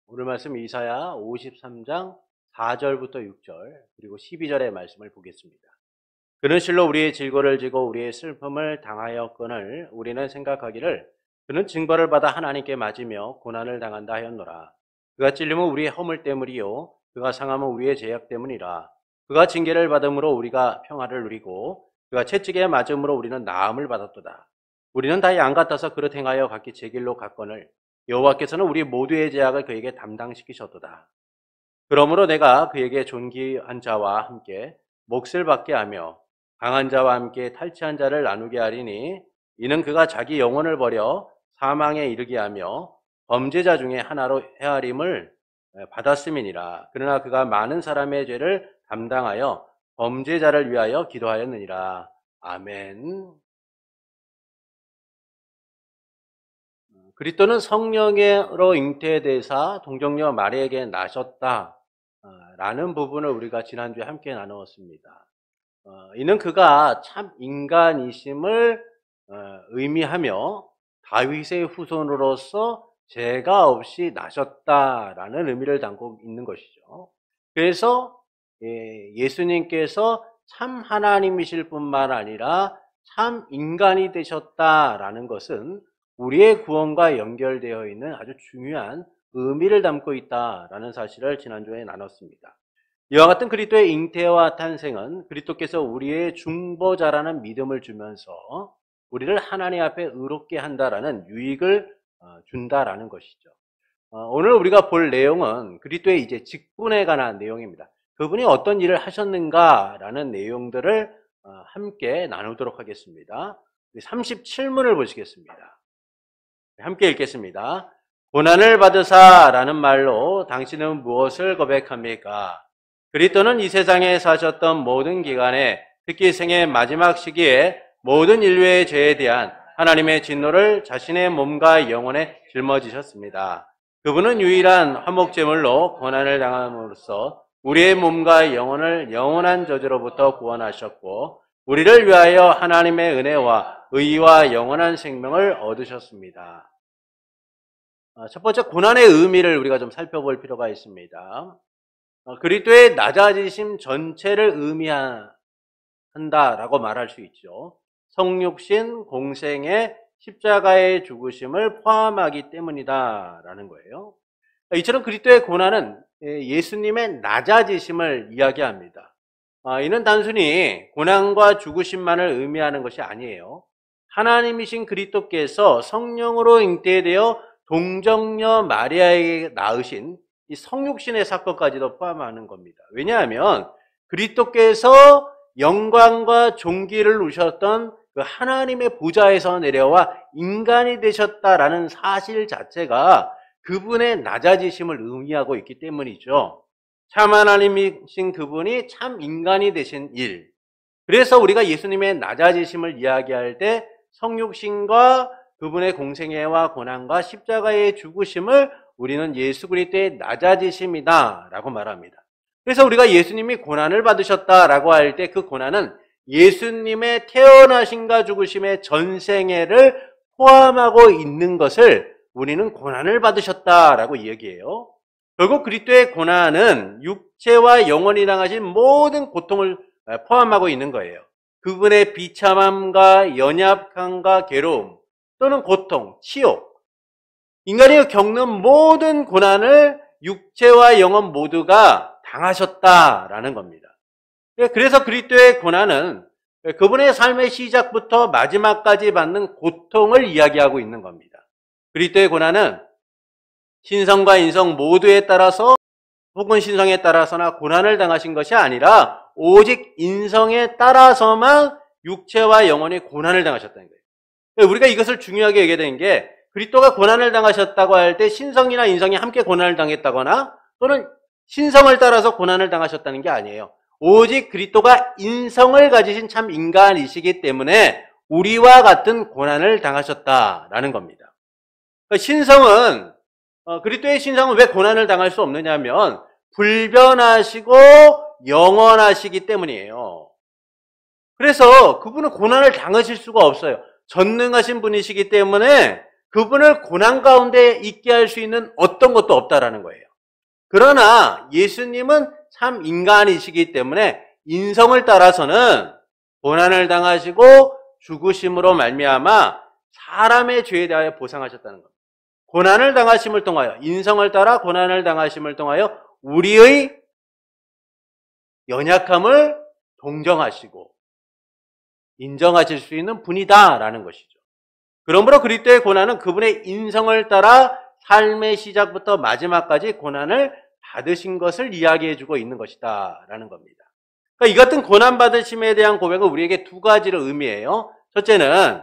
오늘 말씀 이사야 53장 4절부터 6절 그리고 12절의 말씀을 보겠습니다. 그는 실로 우리의 질고를 지고 우리의 슬픔을 당하였거늘 우리는 생각하기를 그는 징벌을 받아 하나님께 맞으며 고난을 당한다 하였노라. 그가 찔림은 우리의 허물 때문이요 그가 상함은 우리의 죄악 때문이라. 그가 징계를 받음으로 우리가 평화를 누리고 그가 채찍에 맞음으로 우리는 나음을 받았도다. 우리는 다 양 같아서 그릇 행하여 각기 제 길로 갔거늘 여호와께서는 우리 모두의 죄악을 그에게 담당시키셨도다. 그러므로 내가 그에게 존귀한 자와 함께 몫을 받게 하며 강한 자와 함께 탈취한 자를 나누게 하리니 이는 그가 자기 영혼을 버려 사망에 이르게 하며 범죄자 중에 하나로 헤아림을 받았음이니라. 그러나 그가 많은 사람의 죄를 담당하여 범죄자를 위하여 기도하였느니라. 아멘. 그리스도는 성령으로 잉태되사 동정녀 마리아에게 나셨다 라는 부분을 우리가 지난주에 함께 나누었습니다. 이는 그가 참 인간이심을 의미하며 다윗의 후손으로서 죄가 없이 나셨다라는 의미를 담고 있는 것이죠. 그래서 예수님께서 참 하나님이실 뿐만 아니라 참 인간이 되셨다라는 것은 우리의 구원과 연결되어 있는 아주 중요한 의미를 담고 있다라는 사실을 지난주에 나눴습니다. 이와 같은 그리스도의 잉태와 탄생은 그리스도께서 우리의 중보자라는 믿음을 주면서 우리를 하나님 앞에 의롭게 한다라는 유익을 준다라는 것이죠. 오늘 우리가 볼 내용은 그리스도의 이제 직분에 관한 내용입니다. 그분이 어떤 일을 하셨는가라는 내용들을 함께 나누도록 하겠습니다. 37문을 보시겠습니다. 함께 읽겠습니다. 고난을 받으사라는 말로 당신은 무엇을 고백합니까? 그리스도는 이 세상에 사셨던 모든 기간에 특히 생의 마지막 시기에 모든 인류의 죄에 대한 하나님의 진노를 자신의 몸과 영혼에 짊어지셨습니다. 그분은 유일한 화목제물로 고난을 당함으로써 우리의 몸과 영혼을 영원한 저주로부터 구원하셨고 우리를 위하여 하나님의 은혜와 의와 영원한 생명을 얻으셨습니다. 첫 번째, 고난의 의미를 우리가 좀 살펴볼 필요가 있습니다. 그리스도의 낮아지심 전체를 의미한다라고 말할 수 있죠. 성육신, 공생의 십자가의 죽으심을 포함하기 때문이다라는 거예요. 이처럼 그리스도의 고난은 예수님의 낮아지심을 이야기합니다. 이는 단순히 고난과 죽으심만을 의미하는 것이 아니에요. 하나님이신 그리스도께서 성령으로 잉태되어 동정녀 마리아에게 낳으신 이 성육신의 사건까지도 포함하는 겁니다. 왜냐하면 그리스도께서 영광과 존귀를 누셨던 그 하나님의 보좌에서 내려와 인간이 되셨다라는 사실 자체가 그분의 낮아지심을 의미하고 있기 때문이죠. 참 하나님이신 그분이 참 인간이 되신 일. 그래서 우리가 예수님의 낮아지심을 이야기할 때 성육신과 그분의 공생애와 고난과 십자가의 죽으심을 우리는 예수 그리스도의 낮아지심이다 라고 말합니다. 그래서 우리가 예수님이 고난을 받으셨다라고 할 때 그 고난은 예수님의 태어나심과 죽으심의 전생애를 포함하고 있는 것을 우리는 고난을 받으셨다라고 이야기해요. 결국 그리스도의 고난은 육체와 영혼이 당하신 모든 고통을 포함하고 있는 거예요. 그분의 비참함과 연약함과 괴로움 또는 고통, 치욕, 인간이 겪는 모든 고난을 육체와 영혼 모두가 당하셨다라는 겁니다. 그래서 그리스도의 고난은 그분의 삶의 시작부터 마지막까지 받는 고통을 이야기하고 있는 겁니다. 그리스도의 고난은 신성과 인성 모두에 따라서 혹은 신성에 따라서나 고난을 당하신 것이 아니라 오직 인성에 따라서만 육체와 영혼이 고난을 당하셨다는 거예요. 우리가 이것을 중요하게 얘기하는 게 그리스도가 고난을 당하셨다고 할 때 신성이나 인성이 함께 고난을 당했다거나 또는 신성을 따라서 고난을 당하셨다는 게 아니에요. 오직 그리스도가 인성을 가지신 참 인간이시기 때문에 우리와 같은 고난을 당하셨다라는 겁니다. 신성은 그리스도의 신성은 왜 고난을 당할 수 없느냐면 불변하시고 영원하시기 때문이에요. 그래서 그분은 고난을 당하실 수가 없어요. 전능하신 분이시기 때문에 그분을 고난 가운데 있게 할 수 있는 어떤 것도 없다라는 거예요. 그러나 예수님은 참 인간이시기 때문에 인성을 따라서는 고난을 당하시고 죽으심으로 말미암아 사람의 죄에 대하여 보상하셨다는 겁니다. 고난을 당하심을 통하여, 인성을 따라 고난을 당하심을 통하여 우리의 연약함을 동정하시고 인정하실 수 있는 분이다라는 것이죠. 그러므로 그리스도의 고난은 그분의 인성을 따라 삶의 시작부터 마지막까지 고난을 받으신 것을 이야기해주고 있는 것이다 라는 겁니다. 그러니까 이 같은 고난받으심에 대한 고백은 우리에게 두 가지를 의미해요. 첫째는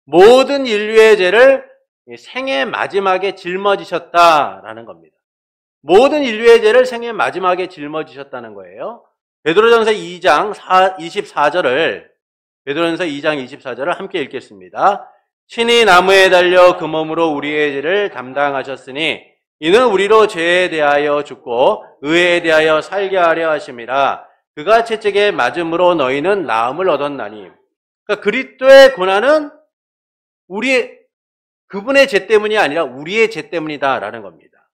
모든 인류의 죄를 생의 마지막에 짊어지셨다라는 겁니다. 모든 인류의 죄를 생의 마지막에 짊어지셨다는 거예요. 베드로전서 2장 24절을 베드로전서 2장 24절을 함께 읽겠습니다. 친히 나무에 달려 그 몸으로 우리의 죄를 담당하셨으니 이는 우리로 죄에 대하여 죽고 의에 대하여 살게 하려 하심이라. 그가 채찍에 맞음으로 너희는 나음을 얻었나니. 그러니까 그리스도의 고난은 그분의 죄 때문이 아니라 우리의 죄 때문이다라는 겁니다.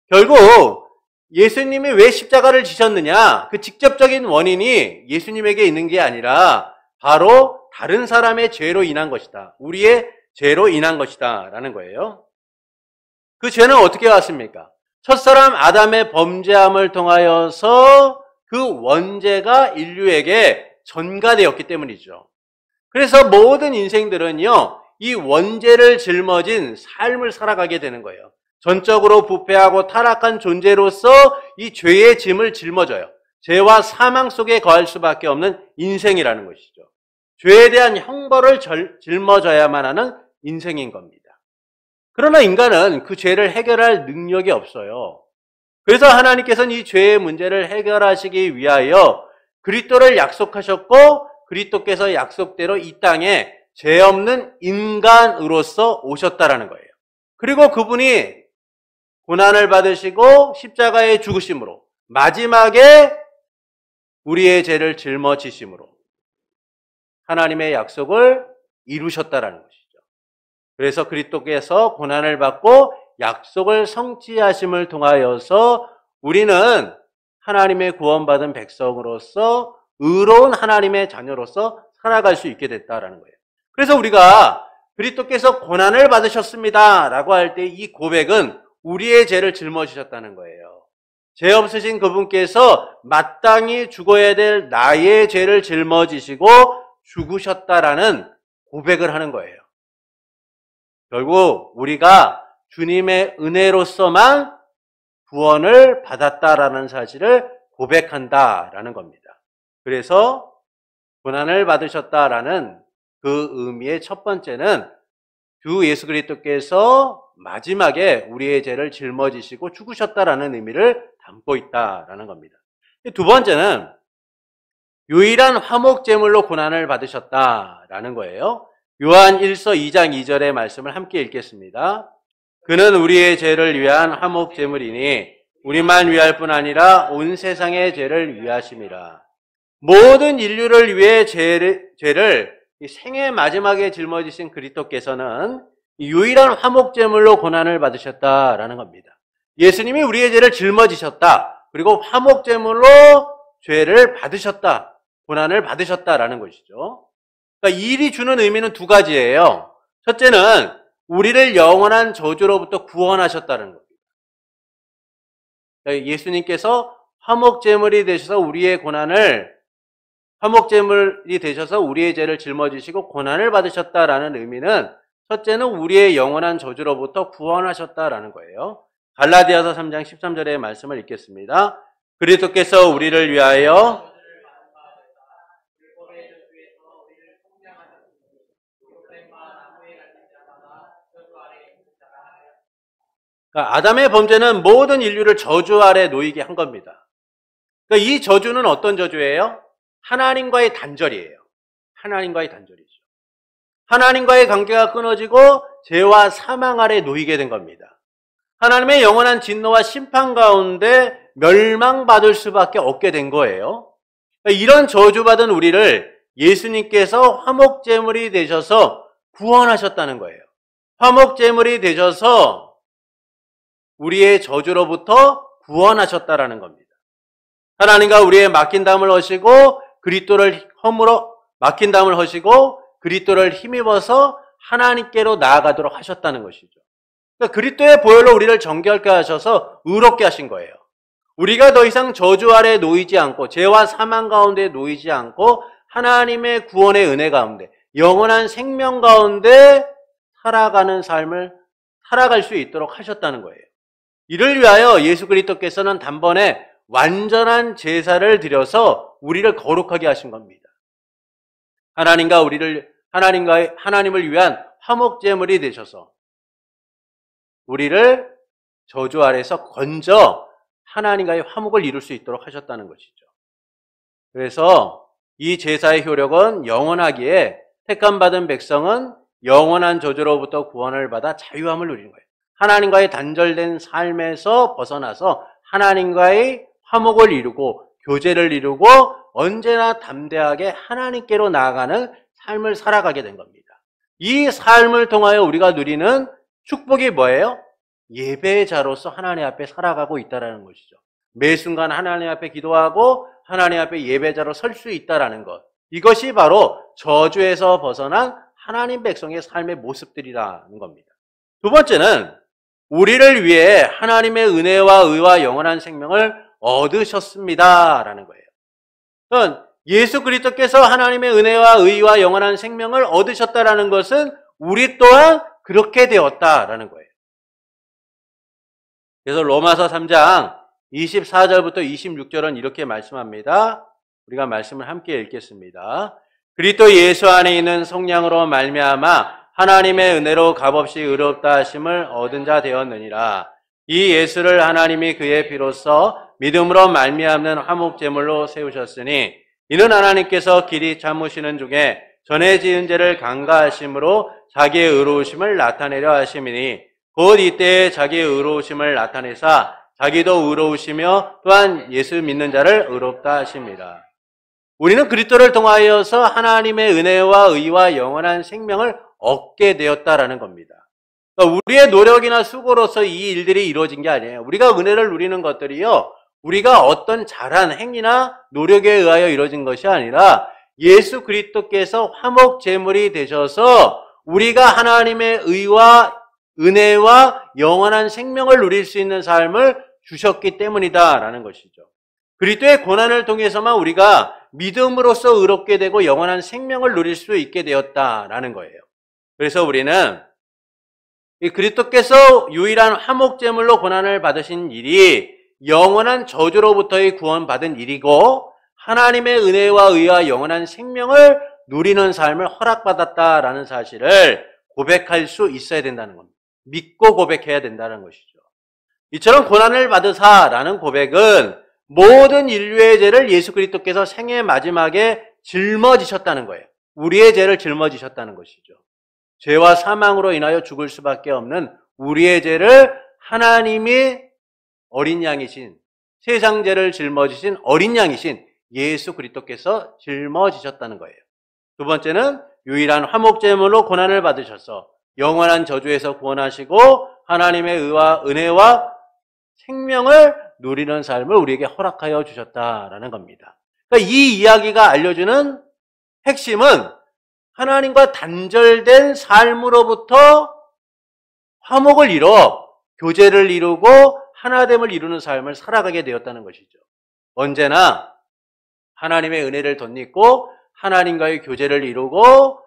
결국 예수님이 왜 십자가를 지셨느냐? 그 직접적인 원인이 예수님에게 있는 게 아니라 바로 다른 사람의 죄로 인한 것이다. 우리의 죄로 인한 것이다 라는 거예요. 그 죄는 어떻게 왔습니까? 첫사람 아담의 범죄함을 통하여서 그 원죄가 인류에게 전가되었기 때문이죠. 그래서 모든 인생들은요, 이 원죄를 짊어진 삶을 살아가게 되는 거예요. 전적으로 부패하고 타락한 존재로서 이 죄의 짐을 짊어져요. 죄와 사망 속에 거할 수밖에 없는 인생이라는 것이죠. 죄에 대한 형벌을 짊어져야만 하는 인생인 겁니다. 그러나 인간은 그 죄를 해결할 능력이 없어요. 그래서 하나님께서는 이 죄의 문제를 해결하시기 위하여 그리스도를 약속하셨고 그리스도께서 약속대로 이 땅에 죄 없는 인간으로서 오셨다라는 거예요. 그리고 그분이 고난을 받으시고 십자가에 죽으심으로 마지막에 우리의 죄를 짊어지심으로 하나님의 약속을 이루셨다라는 것이죠. 그래서 그리스도께서 고난을 받고 약속을 성취하심을 통하여서 우리는 하나님의 구원받은 백성으로서 의로운 하나님의 자녀로서 살아갈 수 있게 됐다라는 거예요. 그래서 우리가 그리스도께서 고난을 받으셨습니다 라고 할 때 이 고백은 우리의 죄를 짊어지셨다는 거예요. 죄 없으신 그분께서 마땅히 죽어야 될 나의 죄를 짊어지시고 죽으셨다라는 고백을 하는 거예요. 결국 우리가 주님의 은혜로서만 구원을 받았다라는 사실을 고백한다라는 겁니다. 그래서 고난을 받으셨다라는 그 의미의 첫 번째는 주 예수 그리스도께서 마지막에 우리의 죄를 짊어지시고 죽으셨다라는 의미를 담고 있다라는 겁니다. 두 번째는 유일한 화목제물로 고난을 받으셨다라는 거예요. 요한 1서 2장 2절의 말씀을 함께 읽겠습니다. 그는 우리의 죄를 위한 화목제물이니 우리만 위할 뿐 아니라 온 세상의 죄를 위하심이라. 모든 인류를 위해 죄를 생의 마지막에 짊어지신 그리스도께서는 유일한 화목제물로 고난을 받으셨다라는 겁니다. 예수님이 우리의 죄를 짊어지셨다. 그리고 화목제물로 죄를 받으셨다. 고난을 받으셨다라는 것이죠. 그러니까 이 일이 주는 의미는 두 가지예요. 첫째는 우리를 영원한 저주로부터 구원하셨다는 겁니다. 그러니까 예수님께서 화목제물이 되셔서 화목제물이 되셔서 우리의 죄를 짊어지시고 고난을 받으셨다라는 의미는 첫째는 우리의 영원한 저주로부터 구원하셨다라는 거예요. 갈라디아서 3장 13절의 말씀을 읽겠습니다. 그리스도께서 우리를 위하여 그러니까 아담의 범죄는 모든 인류를 저주 아래 놓이게 한 겁니다. 그러니까 이 저주는 어떤 저주예요? 하나님과의 단절이에요. 하나님과의 단절이죠. 하나님과의 관계가 끊어지고 죄와 사망 아래 놓이게 된 겁니다. 하나님의 영원한 진노와 심판 가운데 멸망받을 수밖에 없게 된 거예요. 그러니까 이런 저주받은 우리를 예수님께서 화목제물이 되셔서 구원하셨다는 거예요. 화목제물이 되셔서 우리의 저주로부터 구원하셨다라는 겁니다. 하나님과 우리의 맡긴 담을 하시고 그리스도를 허물어 맡긴 담을 하시고 그리스도를 힘입어서 하나님께로 나아가도록 하셨다는 것이죠. 그러니까 그리스도의 보혈로 우리를 정결케 하셔서 의롭게 하신 거예요. 우리가 더 이상 저주 아래 놓이지 않고 죄와 사망 가운데 놓이지 않고 하나님의 구원의 은혜 가운데 영원한 생명 가운데 살아가는 삶을 살아갈 수 있도록 하셨다는 거예요. 이를 위하여 예수 그리스도께서는 단번에 완전한 제사를 드려서 우리를 거룩하게 하신 겁니다. 하나님을 위한 화목제물이 되셔서 우리를 저주 아래서 건져 하나님과의 화목을 이룰 수 있도록 하셨다는 것이죠. 그래서 이 제사의 효력은 영원하기에 택함받은 백성은 영원한 저주로부터 구원을 받아 자유함을 누리는 거예요. 하나님과의 단절된 삶에서 벗어나서 하나님과의 화목을 이루고 교제를 이루고 언제나 담대하게 하나님께로 나아가는 삶을 살아가게 된 겁니다. 이 삶을 통하여 우리가 누리는 축복이 뭐예요? 예배자로서 하나님 앞에 살아가고 있다는 것이죠. 매 순간 하나님 앞에 기도하고 하나님 앞에 예배자로 설 수 있다는 것. 이것이 바로 저주에서 벗어난 하나님 백성의 삶의 모습들이라는 겁니다. 두 번째는 우리를 위해 하나님의 은혜와 의와 영원한 생명을 얻으셨습니다라는 거예요. 그러니까 예수 그리스도께서 하나님의 은혜와 의와 영원한 생명을 얻으셨다라는 것은 우리 또한 그렇게 되었다라는 거예요. 그래서 로마서 3장 24절부터 26절은 이렇게 말씀합니다. 우리가 말씀을 함께 읽겠습니다. 그리스도 예수 안에 있는 성령으로 말미암아 하나님의 은혜로 값없이 의롭다 하심을 얻은 자 되었느니라. 이 예수를 하나님이 그의 피로써 믿음으로 말미암는 화목제물로 세우셨으니 이는 하나님께서 길이 참으시는 중에 전에 지은 죄를 간과하심으로 자기의 의로우심을 나타내려 하심이니 곧 이때에 자기의 의로우심을 나타내사 자기도 의로우시며 또한 예수 믿는 자를 의롭다 하십니다. 우리는 그리스도를 통하여서 하나님의 은혜와 의와 영원한 생명을 얻게 되었다라는 겁니다. 그러니까 우리의 노력이나 수고로서 이 일들이 이루어진 게 아니에요. 우리가 은혜를 누리는 것들이요, 우리가 어떤 잘한 행위나 노력에 의하여 이루어진 것이 아니라 예수 그리스도께서 화목제물이 되셔서 우리가 하나님의 의와 은혜와 영원한 생명을 누릴 수 있는 삶을 주셨기 때문이다라는 것이죠. 그리스도의 고난을 통해서만 우리가 믿음으로써 의롭게 되고 영원한 생명을 누릴 수 있게 되었다라는 거예요. 그래서 우리는 이 그리스도께서 유일한 화목제물로 고난을 받으신 일이 영원한 저주로부터의 구원받은 일이고 하나님의 은혜와 의와 영원한 생명을 누리는 삶을 허락받았다라는 사실을 고백할 수 있어야 된다는 겁니다. 믿고 고백해야 된다는 것이죠. 이처럼 고난을 받으사라는 고백은 모든 인류의 죄를 예수 그리스도께서 생애 마지막에 짊어지셨다는 거예요. 우리의 죄를 짊어지셨다는 것이죠. 죄와 사망으로 인하여 죽을 수밖에 없는 우리의 죄를 하나님이 어린 양이신, 세상 죄를 짊어지신 어린 양이신 예수 그리스도께서 짊어지셨다는 거예요. 두 번째는 유일한 화목제물로 고난을 받으셔서 영원한 저주에서 구원하시고 하나님의 의와 은혜와 생명을 누리는 삶을 우리에게 허락하여 주셨다라는 겁니다. 그러니까 이 이야기가 알려주는 핵심은 하나님과 단절된 삶으로부터 화목을 이뤄 교제를 이루고 하나됨을 이루는 삶을 살아가게 되었다는 것이죠. 언제나 하나님의 은혜를 덧입고 하나님과의 교제를 이루고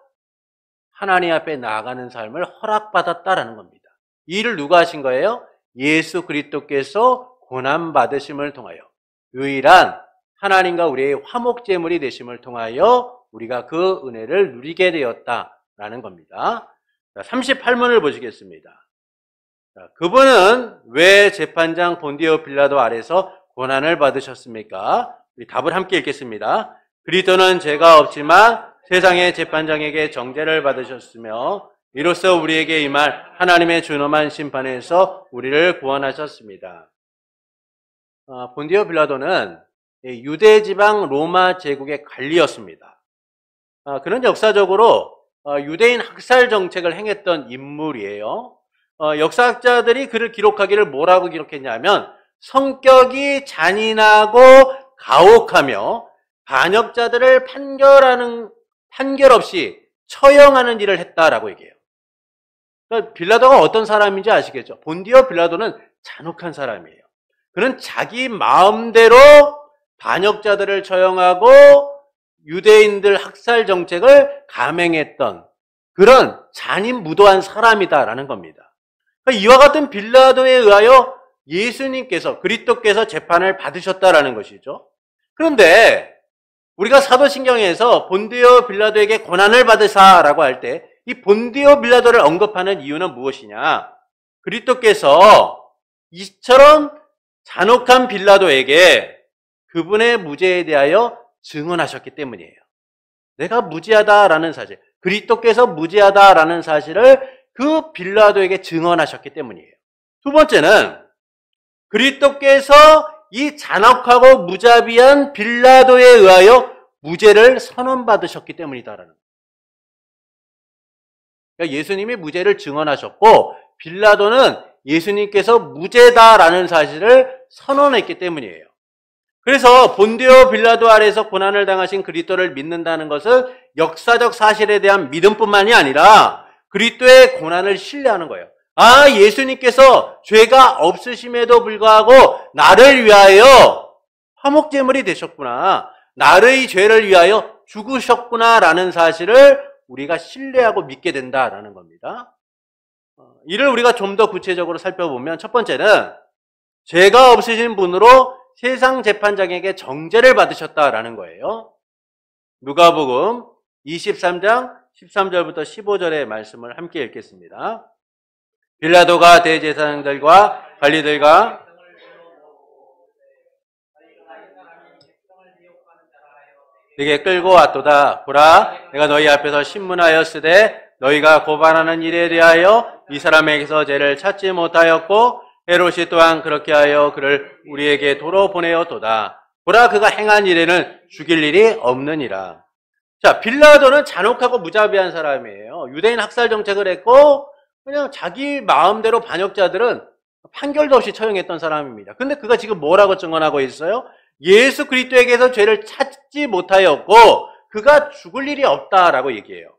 하나님 앞에 나아가는 삶을 허락받았다라는 겁니다. 이 일을 누가 하신 거예요? 예수 그리스도께서 고난받으심을 통하여 유일한 하나님과 우리의 화목제물이 되심을 통하여 우리가 그 은혜를 누리게 되었다라는 겁니다. 38문을 보시겠습니다. 그분은 왜 재판장 본디오 빌라도 아래서 고난을 받으셨습니까? 우리 답을 함께 읽겠습니다. 그리스도는 죄가 없지만 세상의 재판장에게 정죄를 받으셨으며 이로써 우리에게 임할 하나님의 준엄한 심판에서 우리를 구원하셨습니다. 본디오 빌라도는 유대 지방 로마 제국의 관리였습니다. 그는 역사적으로 유대인 학살 정책을 행했던 인물이에요. 역사학자들이 그를 기록하기를 뭐라고 기록했냐면 성격이 잔인하고 가혹하며 반역자들을 판결 없이 처형하는 일을 했다라고 얘기해요. 그러니까 빌라도가 어떤 사람인지 아시겠죠? 본디오 빌라도는 잔혹한 사람이에요. 그는 자기 마음대로 반역자들을 처형하고 유대인들 학살 정책을 감행했던 그런 잔인무도한 사람이다라는 겁니다. 그러니까 이와 같은 빌라도에 의하여 예수님께서 그리스도께서 재판을 받으셨다라는 것이죠. 그런데 우리가 사도신경에서 본디오 빌라도에게 고난을 받으사라고 할 때 이 본디오 빌라도를 언급하는 이유는 무엇이냐? 그리스도께서 이처럼 잔혹한 빌라도에게 그분의 무죄에 대하여 증언하셨기 때문이에요. 내가 무죄하다라는 사실, 그리스도께서 무죄하다라는 사실을 그 빌라도에게 증언하셨기 때문이에요. 두 번째는 그리스도께서 이 잔혹하고 무자비한 빌라도에 의하여 무죄를 선언받으셨기 때문이다라는 거예요. 그러니까 예수님이 무죄를 증언하셨고 빌라도는 예수님께서 무죄다라는 사실을 선언했기 때문이에요. 그래서 본디오 빌라도 아래에서 고난을 당하신 그리스도를 믿는다는 것은 역사적 사실에 대한 믿음뿐만이 아니라 그리스도의 고난을 신뢰하는 거예요. 아, 예수님께서 죄가 없으심에도 불구하고 나를 위하여 화목제물이 되셨구나. 나의 죄를 위하여 죽으셨구나라는 사실을 우리가 신뢰하고 믿게 된다라는 겁니다. 이를 우리가 좀 더 구체적으로 살펴보면 첫 번째는 죄가 없으신 분으로 세상 재판장에게 정죄를 받으셨다라는 거예요. 누가복음 23장 13절부터 15절의 말씀을 함께 읽겠습니다. 빌라도가 대제사장들과 관리들과 네게 끌고 왔도다. 보라, 내가 너희 앞에서 신문하였으되 너희가 고발하는 일에 대하여 이 사람에게서 죄를 찾지 못하였고 헤롯이 또한 그렇게 하여 그를 우리에게 도로 보내었도다. 보라, 그가 행한 일에는 죽일 일이 없느니라. 자, 빌라도는 잔혹하고 무자비한 사람이에요. 유대인 학살 정책을 했고 그냥 자기 마음대로 반역자들은 판결도 없이 처형했던 사람입니다. 근데 그가 지금 뭐라고 증언하고 있어요? 예수 그리스도에게서 죄를 찾지 못하였고 그가 죽을 일이 없다라고 얘기해요.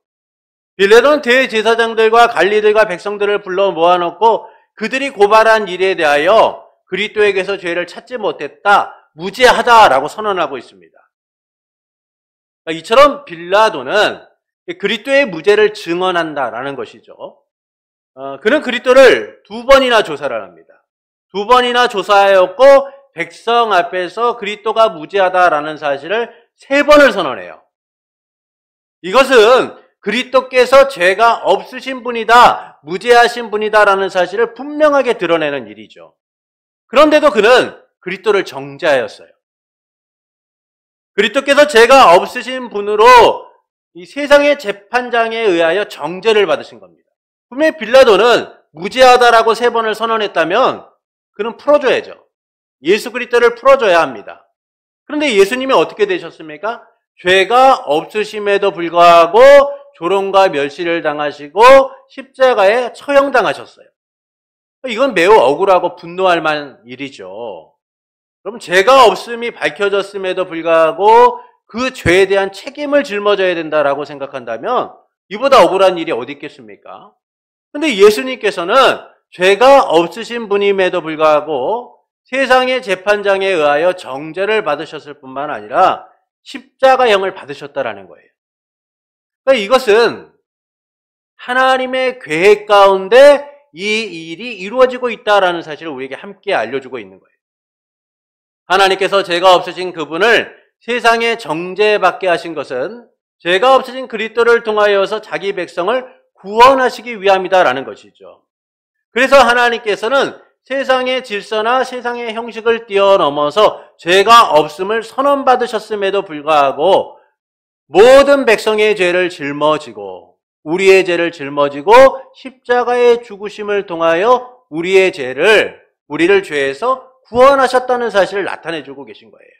빌라도는 대제사장들과 관리들과 백성들을 불러 모아놓고 그들이 고발한 일에 대하여 그리스도에게서 죄를 찾지 못했다, 무죄하다라고 선언하고 있습니다. 이처럼 빌라도는 그리스도의 무죄를 증언한다라는 것이죠. 그는 그리스도를 두 번이나 조사를 합니다. 두 번이나 조사하였고 백성 앞에서 그리스도가 무죄하다라는 사실을 세 번을 선언해요. 이것은 그리스도께서 죄가 없으신 분이다, 무죄하신 분이다라는 사실을 분명하게 드러내는 일이죠. 그런데도 그는 그리스도를 정죄하였어요. 그리스도께서 죄가 없으신 분으로 이 세상의 재판장에 의하여 정죄를 받으신 겁니다. 분명히 빌라도는 무죄하다라고 세 번을 선언했다면 그는 풀어줘야죠. 예수 그리스도를 풀어줘야 합니다. 그런데 예수님이 어떻게 되셨습니까? 죄가 없으심에도 불구하고 조롱과 멸시를 당하시고 십자가에 처형당하셨어요. 이건 매우 억울하고 분노할 만한 일이죠. 그럼 죄가 없음이 밝혀졌음에도 불구하고 그 죄에 대한 책임을 짊어져야 된다라고 생각한다면 이보다 억울한 일이 어디 있겠습니까? 근데 예수님께서는 죄가 없으신 분임에도 불구하고 세상의 재판장에 의하여 정죄를 받으셨을 뿐만 아니라 십자가형을 받으셨다라는 거예요. 그러니까 이것은 하나님의 계획 가운데 이 일이 이루어지고 있다라는 사실을 우리에게 함께 알려주고 있는 거예요. 하나님께서 죄가 없으신 그분을 세상에 정죄받게 하신 것은 죄가 없으신 그리스도를 통하여서 자기 백성을 구원하시기 위함이다라는 것이죠. 그래서 하나님께서는 세상의 질서나 세상의 형식을 뛰어넘어서 죄가 없음을 선언받으셨음에도 불구하고 모든 백성의 죄를 짊어지고 우리의 죄를 짊어지고 십자가의 죽으심을 통하여 우리의 우리를 죄에서 구원하셨다는 사실을 나타내주고 계신 거예요.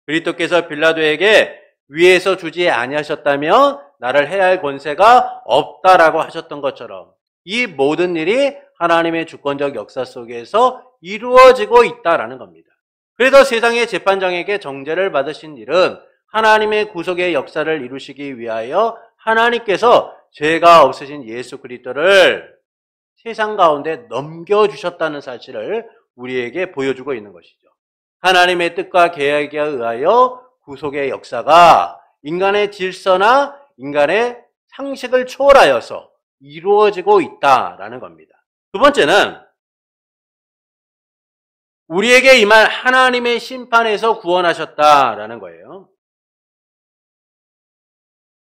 그리스도께서 빌라도에게 위에서 주지 아니하셨다면 나를 해야 할 권세가 없다라고 하셨던 것처럼 이 모든 일이 하나님의 주권적 역사 속에서 이루어지고 있다라는 겁니다. 그래서 세상의 재판장에게 정죄를 받으신 일은 하나님의 구속의 역사를 이루시기 위하여 하나님께서 죄가 없으신 예수 그리스도를 세상 가운데 넘겨주셨다는 사실을 우리에게 보여주고 있는 것이죠. 하나님의 뜻과 계획에 의하여 구속의 역사가 인간의 질서나 인간의 상식을 초월하여서 이루어지고 있다라는 겁니다. 두 번째는 우리에게 임할 하나님의 심판에서 구원하셨다라는 거예요.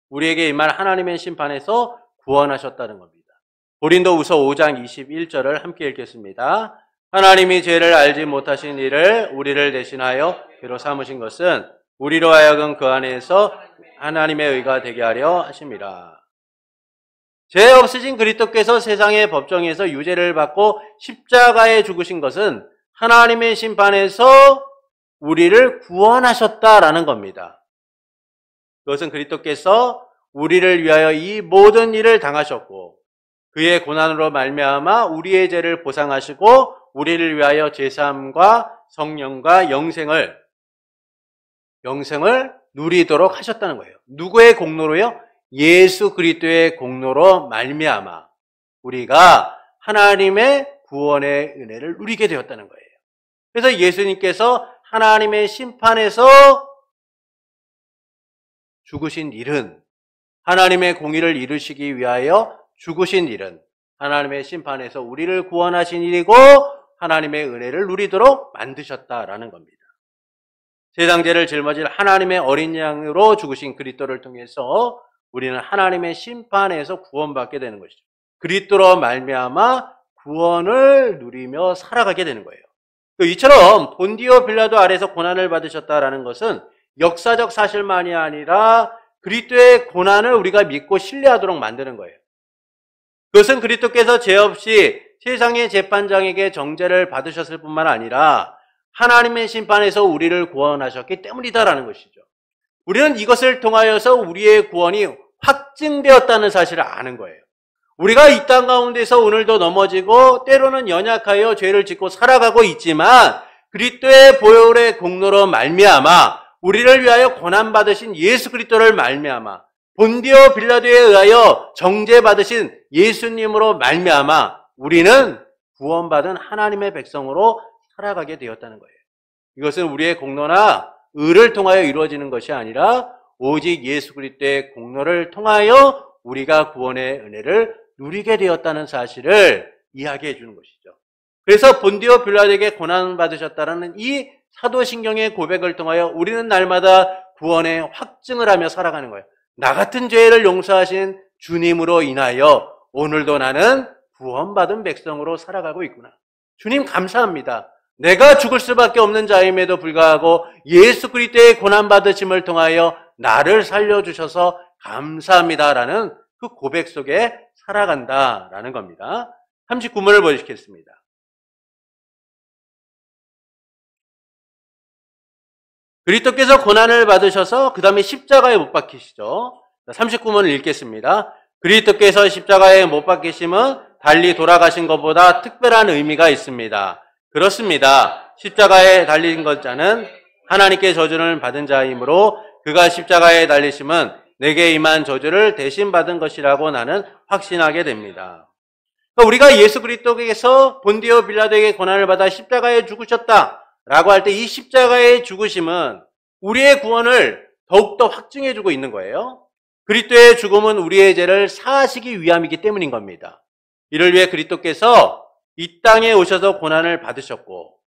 우리에게 임할 하나님의 심판에서 구원하셨다는 겁니다. 고린도후서 5장 21절을 함께 읽겠습니다. 하나님이 죄를 알지 못하신 이를 우리를 대신하여 죄로 삼으신 것은 우리로 하여금 그 안에서 하나님의 의가 되게 하려 하심이라. 죄 없으신 그리스도께서 세상의 법정에서 유죄를 받고 십자가에 죽으신 것은 하나님의 심판에서 우리를 구원하셨다라는 겁니다. 그것은 그리스도께서 우리를 위하여 이 모든 일을 당하셨고 그의 고난으로 말미암아 우리의 죄를 보상하시고 우리를 위하여 제사함과 성령과 영생을 누리도록 하셨다는 거예요. 누구의 공로로요? 예수 그리스도의 공로로 말미암아 우리가 하나님의 구원의 은혜를 누리게 되었다는 거예요. 그래서 예수님께서 하나님의 심판에서 죽으신 일은 하나님의 공의를 이루시기 위하여 죽으신 일은 하나님의 심판에서 우리를 구원하신 일이고 하나님의 은혜를 누리도록 만드셨다라는 겁니다. 세상 죄를 짊어질 하나님의 어린 양으로 죽으신 그리스도를 통해서 우리는 하나님의 심판에서 구원받게 되는 것이죠. 그리스도로 말미암아 구원을 누리며 살아가게 되는 거예요. 이처럼 본디오 빌라도 아래서 고난을 받으셨다라는 것은 역사적 사실만이 아니라 그리스도의 고난을 우리가 믿고 신뢰하도록 만드는 거예요. 그것은 그리스도께서 죄 없이 세상의 재판장에게 정죄를 받으셨을 뿐만 아니라 하나님의 심판에서 우리를 구원하셨기 때문이다라는 것이죠. 우리는 이것을 통하여서 우리의 구원이 확증되었다는 사실을 아는 거예요. 우리가 이 땅 가운데서 오늘도 넘어지고 때로는 연약하여 죄를 짓고 살아가고 있지만 그리스도의 보혈의 공로로 말미암아 우리를 위하여 고난받으신 예수 그리스도를 말미암아 본디오 빌라도에 의하여 정죄받으신 예수님으로 말미암아 우리는 구원받은 하나님의 백성으로 살아가게 되었다는 거예요. 이것은 우리의 공로나 의를 통하여 이루어지는 것이 아니라 오직 예수 그리스도의 공로를 통하여 우리가 구원의 은혜를 누리게 되었다는 사실을 이야기해 주는 것이죠. 그래서 본디오 빌라도에게 고난받으셨다는 이 사도신경의 고백을 통하여 우리는 날마다 구원의 확증을 하며 살아가는 거예요. 나 같은 죄를 용서하신 주님으로 인하여 오늘도 나는 구원받은 백성으로 살아가고 있구나. 주님 감사합니다. 내가 죽을 수밖에 없는 자임에도 불구하고 예수 그리스도의 고난받으심을 통하여 나를 살려주셔서 감사합니다라는 그 고백 속에 살아간다라는 겁니다. 39문을 보여주겠습니다. 그리스도께서 고난을 받으셔서 그 다음에 십자가에 못 박히시죠. 39문을 읽겠습니다. 그리스도께서 십자가에 못 박히심은 달리 돌아가신 것보다 특별한 의미가 있습니다. 그렇습니다. 십자가에 달린 자는 하나님께 저주를 받은 자이므로 그가 십자가에 달리심은 내게 임한 저주를 대신 받은 것이라고 나는 확신하게 됩니다. 우리가 예수 그리스도께서 본디오 빌라도에게 고난을 받아 십자가에 죽으셨다라고 할 때 이 십자가의 죽으심은 우리의 구원을 더욱더 확증해주고 있는 거예요. 그리스도의 죽음은 우리의 죄를 사하시기 위함이기 때문인 겁니다. 이를 위해 그리스도께서 이 땅에 오셔서 고난을 받으셨고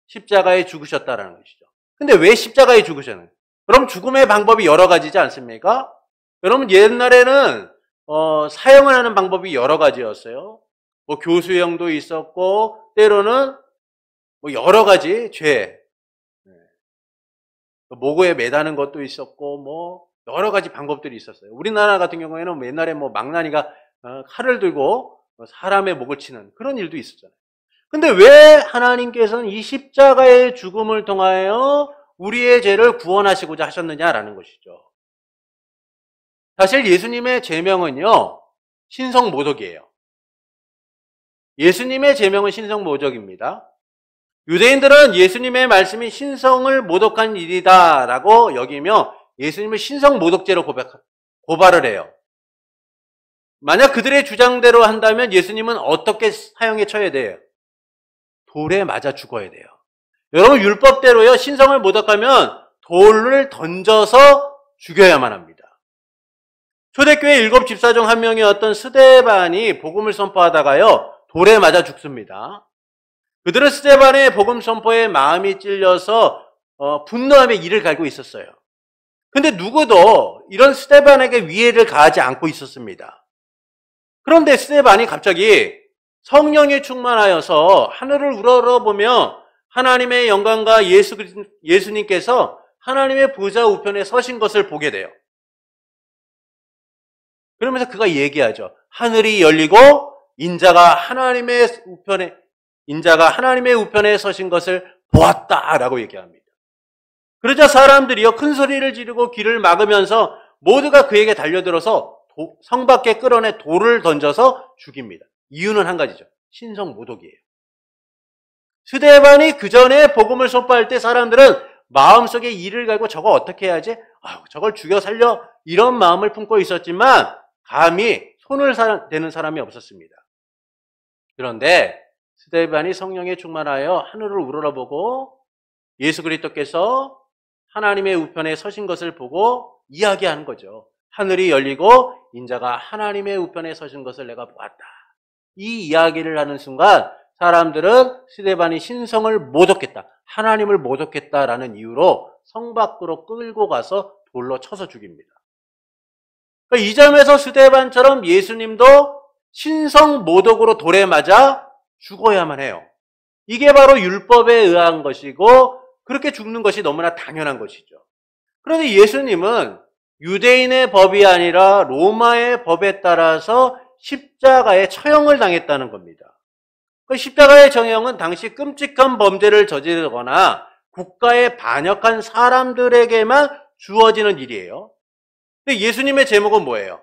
십자가에 죽으셨다라는 것이죠. 근데 왜 십자가에 죽으셨나요? 그럼 죽음의 방법이 여러 가지지 않습니까? 여러분 옛날에는 사형을 하는 방법이 여러 가지였어요. 뭐 교수형도 있었고 때로는 뭐 여러 가지 죄, 모고에 매다는 것도 있었고 뭐 여러 가지 방법들이 있었어요. 우리나라 같은 경우에는 옛날에 뭐 망나니가 칼을 들고 사람의 목을 치는 그런 일도 있었잖아요. 근데 왜 하나님께서는 이 십자가의 죽음을 통하여 우리의 죄를 구원하시고자 하셨느냐라는 것이죠. 사실 예수님의 제명은요, 신성모독이에요. 예수님의 제명은 신성모독입니다. 유대인들은 예수님의 말씀이 신성을 모독한 일이다라고 여기며 예수님을 신성모독죄로 고발을 해요. 만약 그들의 주장대로 한다면 예수님은 어떻게 사형에 처해야 돼요? 돌에 맞아 죽어야 돼요. 여러분, 율법대로요, 신성을 모독하면 돌을 던져서 죽여야만 합니다. 초대교회 7 집사 중 한 명이었던 스데반이 복음을 선포하다가요, 돌에 맞아 죽습니다. 그들은 스데반의 복음 선포에 마음이 찔려서 분노하며 이를 갈고 있었어요. 근데 누구도 이런 스데반에게 위해를 가하지 않고 있었습니다. 그런데 스데반이 갑자기 성령에 충만하여서 하늘을 우러러보며 하나님의 영광과 예수님께서 하나님의 보좌 우편에 서신 것을 보게 돼요. 그러면서 그가 얘기하죠. 하늘이 열리고 인자가 하나님의 우편에 서신 것을 보았다라고 얘기합니다. 그러자 사람들이요, 큰 소리를 지르고 귀를 막으면서 모두가 그에게 달려들어서 성 밖에 끌어내 돌을 던져서 죽입니다. 이유는 한 가지죠. 신성모독이에요. 스데반이 그 전에 복음을 선포할 때 사람들은 마음속에 이를 갈고 저거 어떻게 해야지? 저걸 죽여 살려? 이런 마음을 품고 있었지만 감히 손을 대는 사람이 없었습니다. 그런데 스데반이 성령에 충만하여 하늘을 우러러보고 예수 그리스도께서 하나님의 우편에 서신 것을 보고 이야기하는 거죠. 하늘이 열리고 인자가 하나님의 우편에 서신 것을 내가 보았다. 이 이야기를 하는 순간 사람들은 스데반이 신성을 모독했다, 하나님을 모독했다라는 이유로 성 밖으로 끌고 가서 돌로 쳐서 죽입니다. 그러니까 이 점에서 스데반처럼 예수님도 신성 모독으로 돌에 맞아 죽어야만 해요. 이게 바로 율법에 의한 것이고 그렇게 죽는 것이 너무나 당연한 것이죠. 그런데 예수님은 유대인의 법이 아니라 로마의 법에 따라서 십자가에 처형을 당했다는 겁니다. 그 십자가의 처형은 당시 끔찍한 범죄를 저지르거나 국가에 반역한 사람들에게만 주어지는 일이에요. 근데 예수님의 제목은 뭐예요?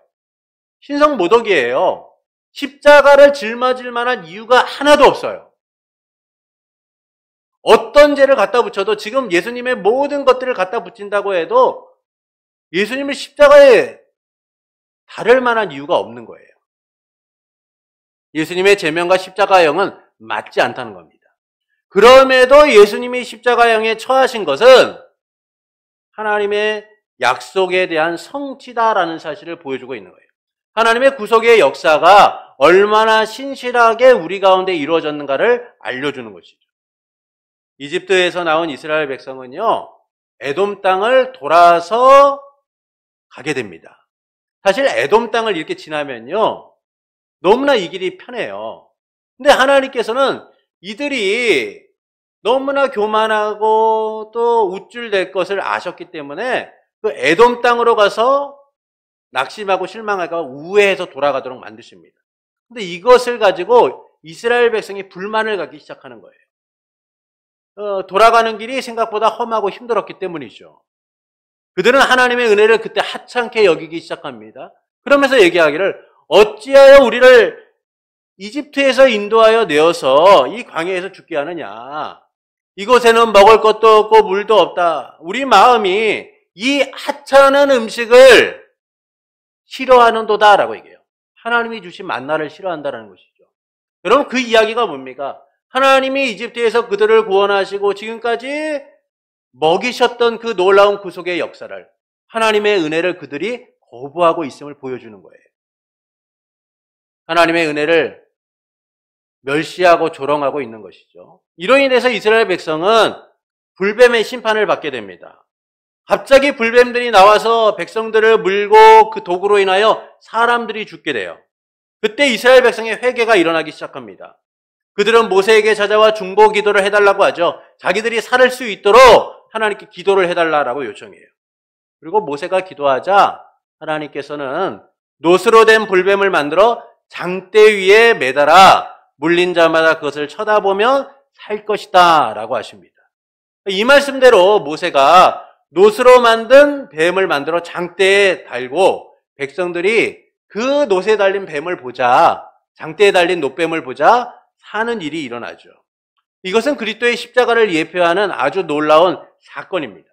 신성모독이에요. 십자가를 짊어질 만한 이유가 하나도 없어요. 어떤 죄를 갖다 붙여도 지금 예수님의 모든 것들을 갖다 붙인다고 해도 예수님을 십자가에 다를 만한 이유가 없는 거예요. 예수님의 제명과 십자가형은 맞지 않다는 겁니다. 그럼에도 예수님이 십자가형에 처하신 것은 하나님의 약속에 대한 성취다라는 사실을 보여주고 있는 거예요. 하나님의 구속의 역사가 얼마나 신실하게 우리 가운데 이루어졌는가를 알려주는 것이죠. 이집트에서 나온 이스라엘 백성은요, 에돔 땅을 돌아서 가게 됩니다. 사실 에돔 땅을 이렇게 지나면요, 너무나 이 길이 편해요. 근데 하나님께서는 이들이 너무나 교만하고 또 우쭐댈 것을 아셨기 때문에 그 에돔 땅으로 가서 낙심하고 실망하고 우회해서 돌아가도록 만드십니다. 근데 이것을 가지고 이스라엘 백성이 불만을 갖기 시작하는 거예요. 돌아가는 길이 생각보다 험하고 힘들었기 때문이죠. 그들은 하나님의 은혜를 그때 하찮게 여기기 시작합니다. 그러면서 얘기하기를 어찌하여 우리를 이집트에서 인도하여 내어서 이 광야에서 죽게 하느냐. 이곳에는 먹을 것도 없고 물도 없다. 우리 마음이 이 하찮은 음식을 싫어하는도다라고 얘기해요. 하나님이 주신 만나를 싫어한다는 것이죠. 여러분, 그 이야기가 뭡니까? 하나님이 이집트에서 그들을 구원하시고 지금까지 먹이셨던 그 놀라운 구속의 역사를, 하나님의 은혜를 그들이 거부하고 있음을 보여주는 거예요. 하나님의 은혜를 멸시하고 조롱하고 있는 것이죠. 이로 인해서 이스라엘 백성은 불뱀의 심판을 받게 됩니다. 갑자기 불뱀들이 나와서 백성들을 물고 그 독으로 인하여 사람들이 죽게 돼요. 그때 이스라엘 백성의 회개가 일어나기 시작합니다. 그들은 모세에게 찾아와 중보 기도를 해달라고 하죠. 자기들이 살을 수 있도록 하나님께 기도를 해달라고 요청해요. 그리고 모세가 기도하자 하나님께서는 노스로 된 불뱀을 만들어 장대 위에 매달아 물린 자마다 그것을 쳐다보면 살 것이다 라고 하십니다. 이 말씀대로 모세가 노스로 만든 뱀을 만들어 장대에 달고 백성들이 그 놋에 달린 뱀을 보자, 장대에 달린 놋뱀을 보자 사는 일이 일어나죠. 이것은 그리스도의 십자가를 예표하는 아주 놀라운 사건입니다.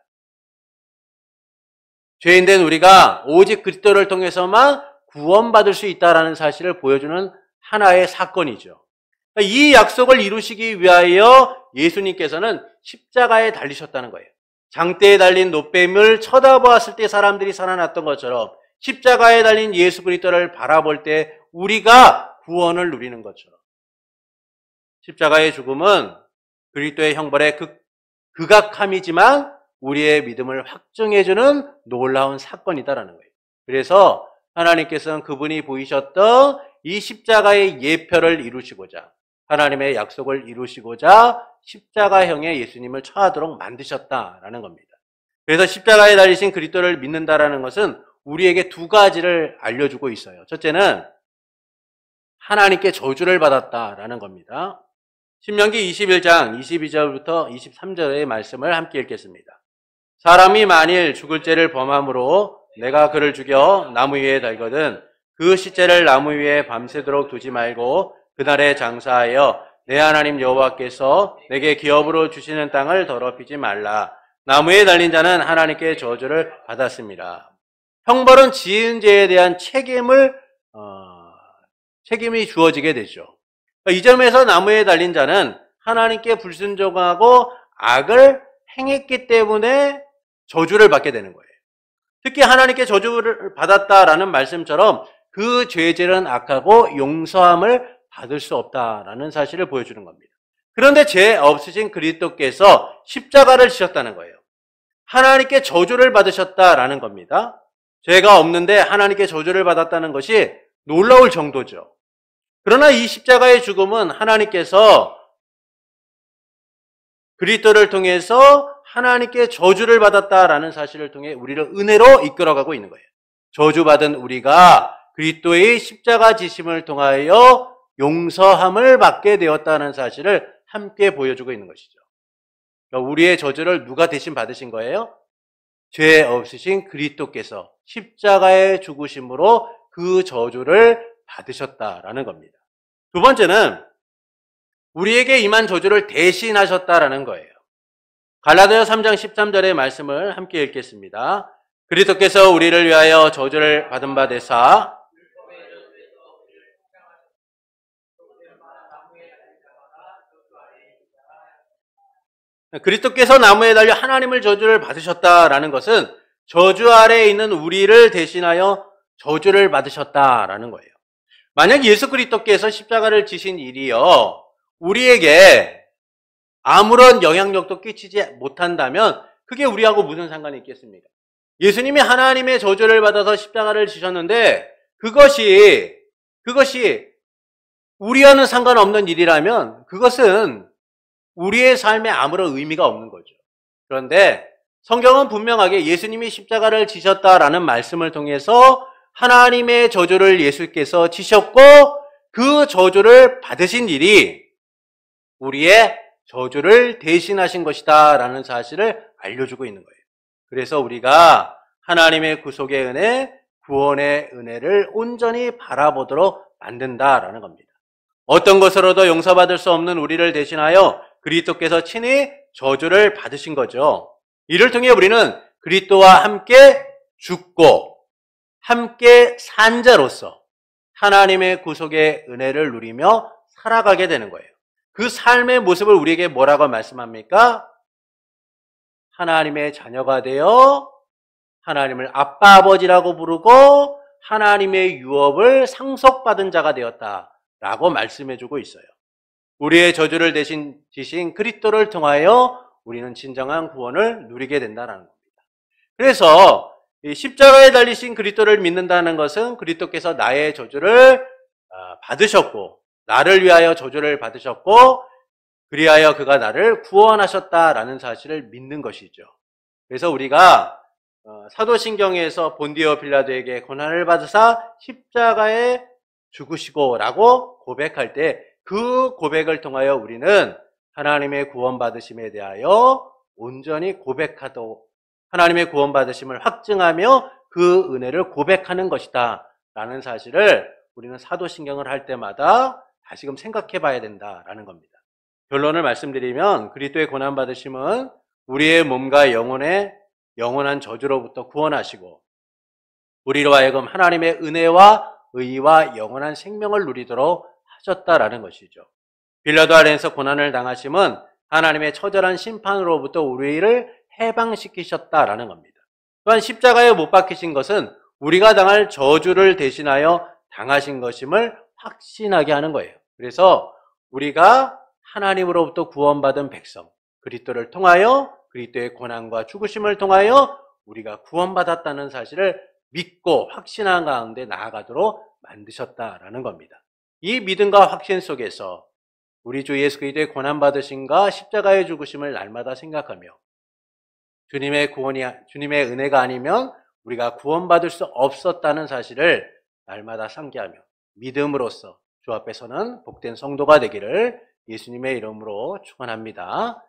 죄인된 우리가 오직 그리스도를 통해서만 구원받을 수 있다는 사실을 보여주는 하나의 사건이죠. 이 약속을 이루시기 위하여 예수님께서는 십자가에 달리셨다는 거예요. 장대에 달린 놋뱀을 쳐다보았을 때 사람들이 살아났던 것처럼 십자가에 달린 예수 그리스도를 바라볼 때 우리가 구원을 누리는 것처럼 십자가의 죽음은 그리스도의 형벌의 극악함이지만 우리의 믿음을 확증해주는 놀라운 사건이다라는 거예요. 그래서 하나님께서는 그분이 보이셨던 이 십자가의 예표를 이루시고자 하나님의 약속을 이루시고자 십자가형의 예수님을 처하도록 만드셨다라는 겁니다. 그래서 십자가에 달리신 그리스도를 믿는다라는 것은 우리에게 두 가지를 알려주고 있어요. 첫째는 하나님께 저주를 받았다라는 겁니다. 신명기 21장 22절부터 23절의 말씀을 함께 읽겠습니다. 사람이 만일 죽을 죄를 범함으로 내가 그를 죽여 나무 위에 달거든 그 시체를 나무 위에 밤새도록 두지 말고 그날에 장사하여 내 하나님 여호와께서 내게 기업으로 주시는 땅을 더럽히지 말라. 나무에 달린 자는 하나님께 저주를 받았습니다. 형벌은 지은 죄에 대한 책임이 주어지게 되죠. 이 점에서 나무에 달린 자는 하나님께 불순종하고 악을 행했기 때문에 저주를 받게 되는 거예요. 특히 하나님께 저주를 받았다라는 말씀처럼 그 죄질은 악하고 용서함을 받을 수 없다라는 사실을 보여주는 겁니다. 그런데 죄 없으신 그리스도께서 십자가를 지셨다는 거예요. 하나님께 저주를 받으셨다라는 겁니다. 죄가 없는데 하나님께 저주를 받았다는 것이 놀라울 정도죠. 그러나 이 십자가의 죽음은 하나님께서 그리스도를 통해서 하나님께 저주를 받았다라는 사실을 통해 우리를 은혜로 이끌어가고 있는 거예요. 저주받은 우리가 그리스도의 십자가 지심을 통하여 용서함을 받게 되었다는 사실을 함께 보여주고 있는 것이죠. 그러니까 우리의 저주를 누가 대신 받으신 거예요? 죄 없으신 그리스도께서 십자가의 죽으심으로 그 저주를 받으셨다라는 겁니다. 두 번째는 우리에게 임한 저주를 대신하셨다라는 거예요. 갈라디아 3장 13절의 말씀을 함께 읽겠습니다. 그리스도께서 우리를 위하여 저주를 받은 바 되사 그리스도께서 나무에 달려 하나님을 저주를 받으셨다라는 것은 저주 아래에 있는 우리를 대신하여 저주를 받으셨다라는 거예요. 만약 예수 그리스도께서 십자가를 지신 일이요 우리에게 아무런 영향력도 끼치지 못한다면 그게 우리하고 무슨 상관이 있겠습니까? 예수님이 하나님의 저주를 받아서 십자가를 지셨는데 그것이 우리와는 상관없는 일이라면 그것은 우리의 삶에 아무런 의미가 없는 거죠. 그런데 성경은 분명하게 예수님이 십자가를 지셨다라는 말씀을 통해서 하나님의 저주를 예수께서 지셨고 그 저주를 받으신 일이 우리의 저주를 대신하신 것이다 라는 사실을 알려주고 있는 거예요. 그래서 우리가 하나님의 구속의 은혜, 구원의 은혜를 온전히 바라보도록 만든다라는 겁니다. 어떤 것으로도 용서받을 수 없는 우리를 대신하여 그리스도께서 친히 저주를 받으신 거죠. 이를 통해 우리는 그리스도와 함께 죽고 함께 산 자로서 하나님의 구속의 은혜를 누리며 살아가게 되는 거예요. 그 삶의 모습을 우리에게 뭐라고 말씀합니까? 하나님의 자녀가 되어 하나님을 아빠 아버지라고 부르고 하나님의 유업을 상속받은 자가 되었다라고 말씀해주고 있어요. 우리의 저주를 대신 지신 그리스도를 통하여 우리는 진정한 구원을 누리게 된다는 겁니다. 그래서 이 십자가에 달리신 그리스도를 믿는다는 것은 그리스도께서 나의 저주를 받으셨고 나를 위하여 저주를 받으셨고 그리하여 그가 나를 구원하셨다라는 사실을 믿는 것이죠. 그래서 우리가 사도신경에서 본디오 빌라도에게 고난을 받으사 십자가에 죽으시고라고 고백할 때 그 고백을 통하여 우리는 하나님의 구원받으심에 대하여 온전히 고백하도록 하나님의 구원받으심을 확증하며 그 은혜를 고백하는 것이다 라는 사실을 우리는 사도신경을 할 때마다 다시금 생각해 봐야 된다라는 겁니다. 결론을 말씀드리면 그리스도의 고난받으심은 우리의 몸과 영혼의 영원한 저주로부터 구원하시고 우리로 하여금 하나님의 은혜와 의와 영원한 생명을 누리도록 하셨다라는 것이죠. 빌라도 아래에서 고난을 당하심은 하나님의 처절한 심판으로부터 우리를 해방시키셨다라는 겁니다. 또한 십자가에 못 박히신 것은 우리가 당할 저주를 대신하여 당하신 것임을 확신하게 하는 거예요. 그래서 우리가 하나님으로부터 구원받은 백성, 그리스도를 통하여 그리스도의 고난과 죽으심을 통하여 우리가 구원받았다는 사실을 믿고 확신한 가운데 나아가도록 만드셨다라는 겁니다. 이 믿음과 확신 속에서 우리 주 예수 그리스도의 고난받으심과 십자가의 죽으심을 날마다 생각하며 주님의 은혜가 아니면 우리가 구원받을 수 없었다는 사실을 날마다 상기하며 믿음으로써 주 앞에서는 복된 성도가 되기를 예수님의 이름으로 축원합니다.